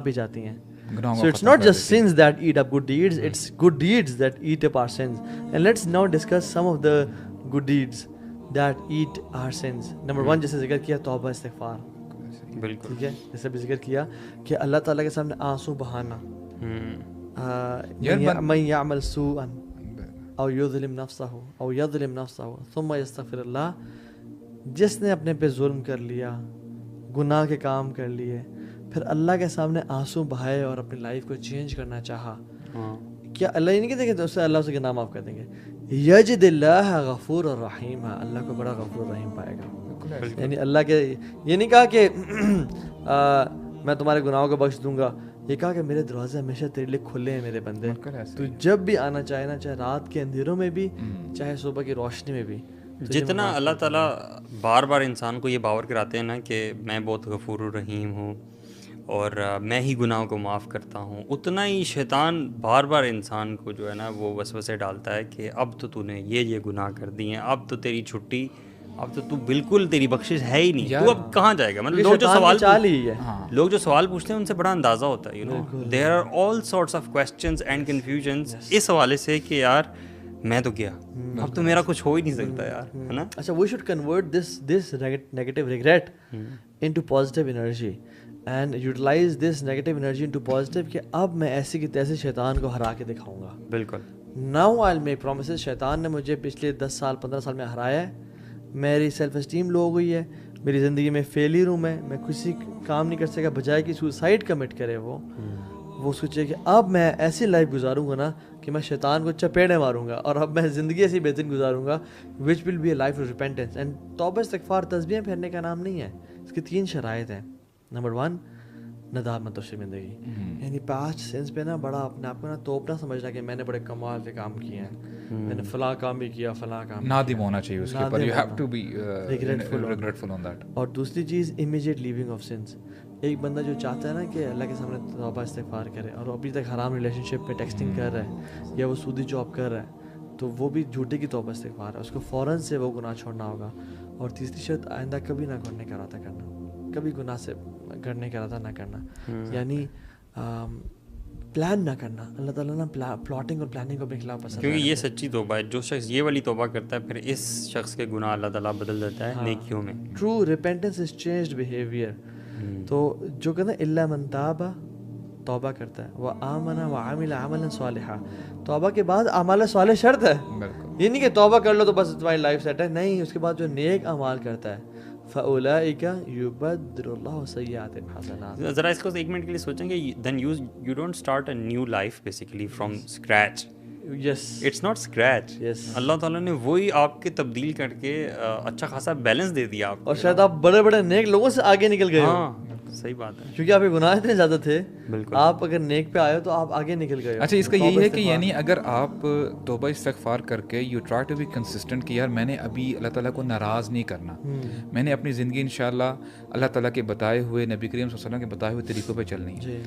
بھی جاتی ہیں. So it's not just sins that eat up good deeds, it's good deeds that eat up our sins. And let's now discuss some of the good deeds that eat our sins. Number 1 جیسے ذکر کیا توبہ استغفار. بالکل ٹھیک ہے, جیسے بھی ذکر کیا کہ اللہ تعالیٰ کے سامنے آنسو بہانا. من يعمل سوءا او یظلم نفسہ او یظلم نفسہ ثم یستغفر اللہ, جس نے اپنے پہ ظلم کر لیا, گناہ کے کام کر لیے, پھر اللہ کے سامنے آنسو بہائے اور اپنی لائف کو چینج کرنا چاہا, کیا اللہ یہ نہیں کہتے کہ اس سے اللہ اسے گناہ معاف کر دیں گے؟ یجد اللہ غفور الرحیم, اللہ کو بڑا غفور الرحیم پائے گا. یعنی اللہ کے یہ نہیں کہا کہ میں تمہارے گناہوں کو بخش دوں گا, یہ کہا کہ میرے دروازے ہمیشہ تیرے لیے کھلے ہیں میرے بندے, تو جب بھی آنا چاہے نا, چاہے رات کے اندھیروں میں بھی چاہے صبح کی روشنی میں بھی. جتنا اللہ تعالیٰ بار بار انسان کو یہ باور کراتے ہیں نا کہ میں بہت غفور الرحیم ہوں اور میں ہی گناہوں کو معاف کرتا ہوں, اتنا ہی شیطان بار بار انسان کو جو ہے نا وہ وسوسے ڈالتا ہے کہ اب تو نے یہ گناہ کر دیے ہیں, اب تو تیری چھٹی, اب تو بالکل تیری بخشش ہے ہی نہیں, تو اب کہاں جائے گا. مطلب لوگ جو سوال پوچھتے ہیں ان سے بڑا اندازہ ہوتا ہے, you know there are all sorts of questions and confusions اس حوالے سے کہ یار میں تو کیا, اب تو میرا کچھ ہو ہی نہیں سکتا یار, ہے نا. اچھا, we should convert this negative regret into positive energy and utilise this negative energy into positive, کہ اب میں ایسے کی تیسے شیطان کو ہرا کے دکھاؤں گا. بالکل. ناؤ آئی میک پرومسز, شیطان نے مجھے پچھلے 10 سال 15 سال میں ہرایا ہے, میری سیلف اسٹیم لو ہو گئی ہے, میری زندگی میں فیلئر ہوں, میں کسی کام نہیں کر سکا, بجائے کہ سوسائڈ کمٹ کرے وہ سوچے کہ اب میں ایسی لائف گزاروں گا نا کہ میں شیطان کو چپیڑے ماروں گا, اور اب میں زندگی ایسی بہترین گزاروں گا which will be a life of repentance. And توبہ استغفار تسبیحیں پھیرنے کا نام نہیں ہے, اس کی 3 شرائط ہیں. نمبر 1 ندامت و شرمندگی, یعنی پاسٹ سینس پہ نا بڑا اپنے آپ کو نا توپنا سمجھنا کہ میں نے بڑے کمال کے کام کیے ہیں, میں نے فلاں کام بھی کیا, فلاں کام. نادم ہونا چاہیے اس کے اوپر, you have to be regretful on that. اور دوسری چیز امیجیٹ لیونگ آف سنس. ایک بندہ جو چاہتا ہے نا کہ اللہ کے سامنے توبہ استغفار کرے اور ابھی تک حرام ریلیشن شپ میں ٹیکسٹنگ کر رہا ہے یا وہ سودی جاب کر رہا ہے, تو وہ بھی جھوٹے کی توبہ استغفار ہے, اس کو فوراً سے وہ گناہ چھوڑنا ہوگا. اور تیسری شرط آئندہ کبھی نہ کرنے کا ارادہ کرنا, کبھی گناہ سے کرنے کا ارادہ نہ کرنا, یعنی پلان نہ کرنا. اللہ تعالیٰ نا پلاٹنگ اور پلاننگ کو اپنے خلاف پسند, کیونکہ یہ سچی توبہ ہے. جو شخص یہ والی توبہ کرتا ہے پھر اس شخص کے گناہ اللہ تعالیٰ بدل دیتا ہے نیکیوں میں. ٹرو ریپینٹنس از چینجڈ بیہیویئر. تو جو کہتے ہیں الا من تاب, توبہ کرتا ہے, وہ آمن و عمل عملا صالحا, توبہ کے بعد اعمال صالح شرط ہے. یہ نہیں کہ توبہ کر لو تو بس تمہاری لائف سیٹ ہے, نہیں, اس کے بعد جو نیک اعمال کرتا ہے فاولئک یبدل اللہ سیئات حسنات. ذرا اس کو 1 منٹ کے لیے سوچیں گے, then you don't start a new life basically from scratch. Yes, it's not scratch. Allah تعالیٰ نے وہی آپ کے تبدیل کر کے اچھا خاصا بیلنس دے دیا آپ کو, اور شاید آپ بڑے بڑے نیک لوگوں سے آگے نکل گئے. ہاں صحیح بات ہے, کیونکہ آپ کے گناہ اتنے زیادہ تھے. بالکل. آپ اگر نیک پہ آئے ہو تو آپ آگے نکل گئے. اچھا, اس کا یہی ہے کہ یعنی اگر آپ توبہ استغفار کر کے you try to be consistent کہ یار میں نے ابھی اللہ تعالیٰ کو ناراض نہیں کرنا, میں نے اپنی زندگی انشاءاللہ اللہ تعالیٰ کے بتائے ہوئے, نبی کریم صلی اللہ علیہ وسلم کے بتائے ہوئے طریقوں پہ چلنی ہے.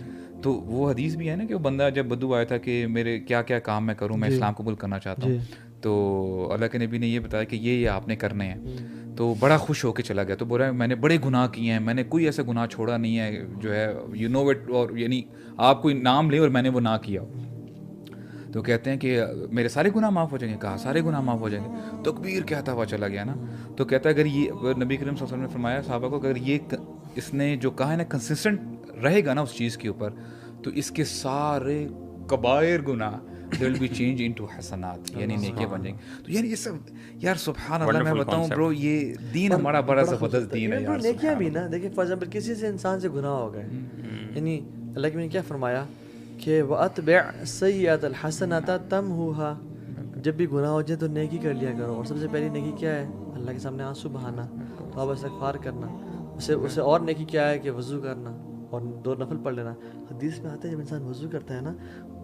تو وہ حدیث بھی ہے نا کہ وہ بندہ جب بدو آیا تھا کہ میرے کیا کیا کام میں کروں, میں اسلام قبول کرنا چاہتا ہوں, تو اللہ کے نبی نے یہ بتایا کہ یہ آپ نے کرنے ہیں, تو بڑا خوش ہو کے چلا گیا. تو بول رہا ہے میں نے بڑے گناہ کیے ہیں, میں نے کوئی ایسا گناہ چھوڑا نہیں ہے جو ہے یو نو اٹ, اور یعنی آپ کوئی نام لے اور میں نے وہ نہ کیا. تو کہتے ہیں کہ میرے سارے گناہ معاف ہو جائیں گے. کہا سارے گناہ معاف ہو جائیں گے. تکبیر کہتا ہوا چلا گیا نا. تو کہتا ہے اگر یہ نبی کریم صلی اللہ علیہ وسلم نے فرمایا صحابہ کو, اگر یہ اس نے جو کہا ہے نا کنسسٹنٹ رہے گا نا اس چیز کے اوپر, تو اس کے سارے کبائر گناہ they will be changed into حسنات, یعنی نیکیاں بن جائیں گے. تو یعنی یہ سب یار سبحان اللہ, میں بتاؤں برو یہ دین ہمارا بڑا زبردست دین ہے یار. نیکیاں بھی نا دیکھیں, فار ایگزامپل کسی سے انسان سے گناہ ہو گئے, یعنی اللہ کے نے کیا فرمایا کہ وَأَتْبِعْ سَيِّئَةَ الْحَسَنَةَ تَمْحُوهَا, جب بھی گناہ ہو جائے تو نیکی کر لیا کرو. اور سب سے پہلی نیکی کیا ہے؟ اللہ کے سامنے آنسو بہانا, توبہ استغفار کرنا. اسے اور نیکی کیا ہے کہ وضو کرنا اور 2 نفل پڑھ لینا. حدیث میں آتا ہے جب انسان وضو کرتا ہے نا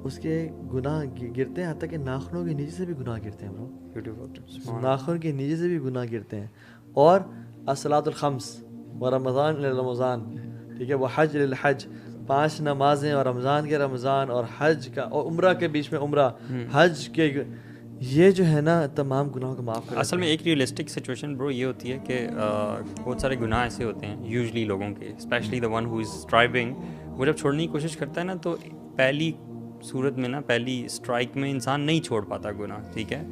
اس کے گناہ گرتے ہیں, حتیٰ کہ ناخنوں کے نیچے سے بھی گناہ گرتے ہیں برو, ناخن کے نیچے سے بھی گناہ گرتے ہیں. اور الصلاۃ الخمس و رمضان الی رمضان, ٹھیک ہے, وہ حج للحج, 5 نمازیں اور رمضان کے رمضان اور حج کا, اور عمرہ کے بیچ میں عمرہ, حج کے, یہ جو ہے نا تمام گناہوں کو معاف کرتا ہے. اصل میں ایک ریئلسٹک سچویشن برو یہ ہوتی ہے کہ بہت سارے گناہ ایسے ہوتے ہیں یوزلی لوگوں کے, especially the one who is striving, وہ جب چھوڑنے کی کوشش کرتا ہے نا تو پہلی صورت میں نا پہلی اسٹرائک میں انسان نہیں چھوڑ پاتا گناہ, ٹھیک ہے,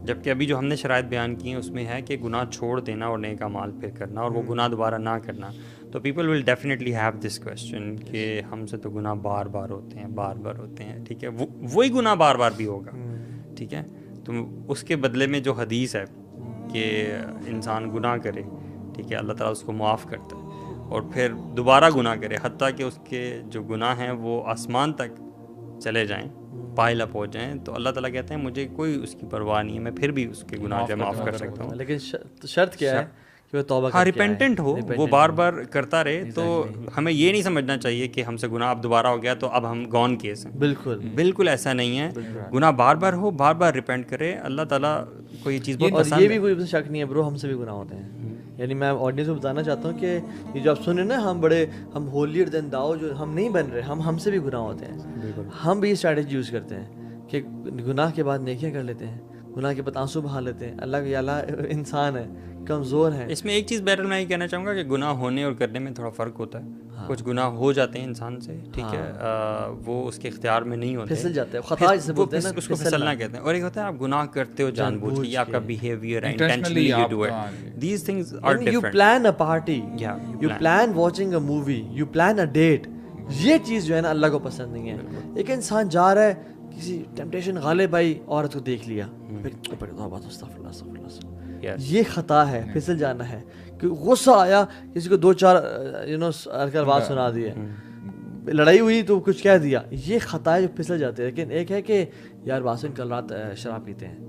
جبکہ ابھی جو ہم نے شرائط بیان کی ہیں اس میں ہے کہ گناہ چھوڑ دینا اور نیک اعمال پھر کرنا اور وہ گناہ دوبارہ نہ کرنا. تو people will definitely have this question کہ ہم سے تو گناہ بار بار ہوتے ہیں, ٹھیک ہے, وہی گناہ بار بار بھی ہوگا, ٹھیک ہے. تو اس کے بدلے میں جو حدیث ہے کہ انسان گناہ کرے, ٹھیک ہے, اللہ تعالیٰ اس کو معاف کرتا ہے اور پھر دوبارہ گناہ کرے حتیٰ کہ اس کے جو گناہ ہیں وہ آسمان تک چلے جائیں, پائل اپ ہو جائیں, تو اللہ تعالیٰ کہتے ہیں مجھے کوئی اس کی پرواہ نہیں ہے, میں پھر بھی اس کے گناہ جو معاف کر سکتا ہوں. لیکن شرط کیا ہے کہ وہ توبہ ہاں ریپینٹنٹ ہو, وہ بار بار کرتا رہے. تو ہمیں یہ نہیں سمجھنا چاہیے کہ ہم سے گناہ اب دوبارہ ہو گیا تو اب ہم گون کیس ہیں. بالکل ایسا نہیں ہے. گناہ بار بار ہو, بار بار ریپینٹ کرے, اللہ تعالیٰ کو یہ چیز بہت پسند ہے. اور یہ بھی کوئی شک نہیں ہے برو, ہم سے بھی گناہ ہوتے ہیں. یعنی میں آڈینس کو بتانا چاہتا ہوں کہ یہ جو آپ سن رہے ہیں نا, ہم ہولیر دین داؤ جو ہم نہیں بن رہے, ہم سے بھی گناہ ہوتے ہیں. ہم بھی یہ اسٹریٹجی یوز کرتے ہیں کہ گناہ کے بعد نیکیاں کر لیتے ہیں, گناہ کے بعد آنسو بہا لیتے ہیں. اللہ انسان ہے, کمزور ہے. اس میں ایک چیز بہرحال میں یہ کہنا چاہوں گا کہ گناہ ہونے اور کرنے میں تھوڑا فرق ہوتا ہے. کچھ گناہ ہو جاتے ہیں انسان سے, ٹھیک ہے, وہ اس کے اختیار میں نہیں ہوتے, پھسل جاتے ہیں, خطا جسے بولتے ہیں نا, اس کو پھسلنا کہتے ہیں. اور ایک ہوتا ہے آپ گناہ کرتے ہو جان بوجھ کے, یہ آپ کا بیہیویئر ہے, intentionally you do it. These things are different. You plan a party, you plan watching a movie, you plan a date, یہ چیز جو ہے نا اللہ کو پسند نہیں ہے. ایک انسان جا رہا ہے, کسی ٹیمپٹیشن غالب آئی, عورت کو دیکھ لیا, یہ خطا ہے, پھسل جانا ہے. کہ غصہ آیا, کسی کو 2-4 بات سنا دی ہے, لڑائی ہوئی تو کچھ کہہ دیا, یہ خطا ہے جو پھسل جاتے ہیں. لیکن ایک ہے کہ یار باسن کل رات شراب پیتے ہیں,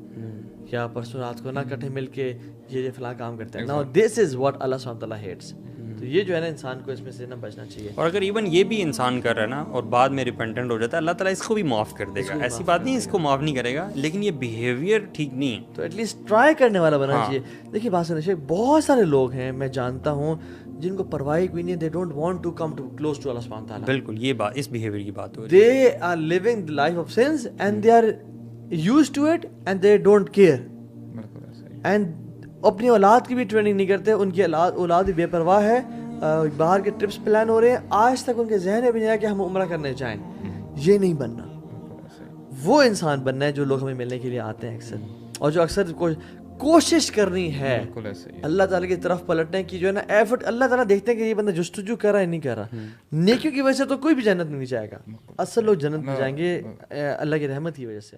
یا پرسوں رات کو نہ کٹھے مل کے یہ فلاں کام کرتے ہیں. Now this is what Allah subhanahu wa ta'ala hates. تو یہ جو ہے نا انسان کو اس میں سے نہ بچنا چاہیے. اور اگر ایون یہ بھی انسان کر رہا ہے نا اور بعد میں ریپینٹنٹ ہو جاتا ہے, اللہ تعالیٰ اس کو بھی معاف کر دے گا. ایسی بات نہیں اس کو معاف نہیں کرے گا, لیکن یہ بیہیویئر ٹھیک نہیں ہے. تو ایٹ لیسٹ ٹرائی کرنے والا بننا چاہیے. دیکھیے باسن شیخ, بہت سارے لوگ ہیں میں جانتا ہوں جن کو پرواہ کوئی نہیں, they don't want to come to close to Allah سبحانہ و تعالیٰ. بالکل یہ بات, اس بیہیویئر کی بات ہو رہی ہے. They are living the life of sense and they are used to it and they don't care. And اپنی اولاد کی بھی ٹریننگ نہیں کرتے, ان کی اولاد بھی بے پرواہ ہے. باہر کے ٹرپس پلان ہو رہے ہیں, آج تک ان کے ذہن میں بھی نہیں آیا کہ ہم عمرہ کرنے جائیں. یہ نہیں بننا, وہ انسان بننا ہے جو لوگ ہمیں ملنے کے لیے آتے ہیں اکثر, اور جو اکثر کوشش کرنی ہے اللہ تعالیٰ کی طرف پلٹنے کی, جو ہے نا ایفرٹ. اللہ تعالیٰ دیکھتے ہیں کہ یہ بندہ جستجو کر رہا ہے نہیں کر رہا. نیکیوں کی وجہ سے تو کوئی بھی جنت میں نہیں جائے گا, اصل لوگ جنت میں جائیں گے اللہ کی رحمت کی وجہ سے.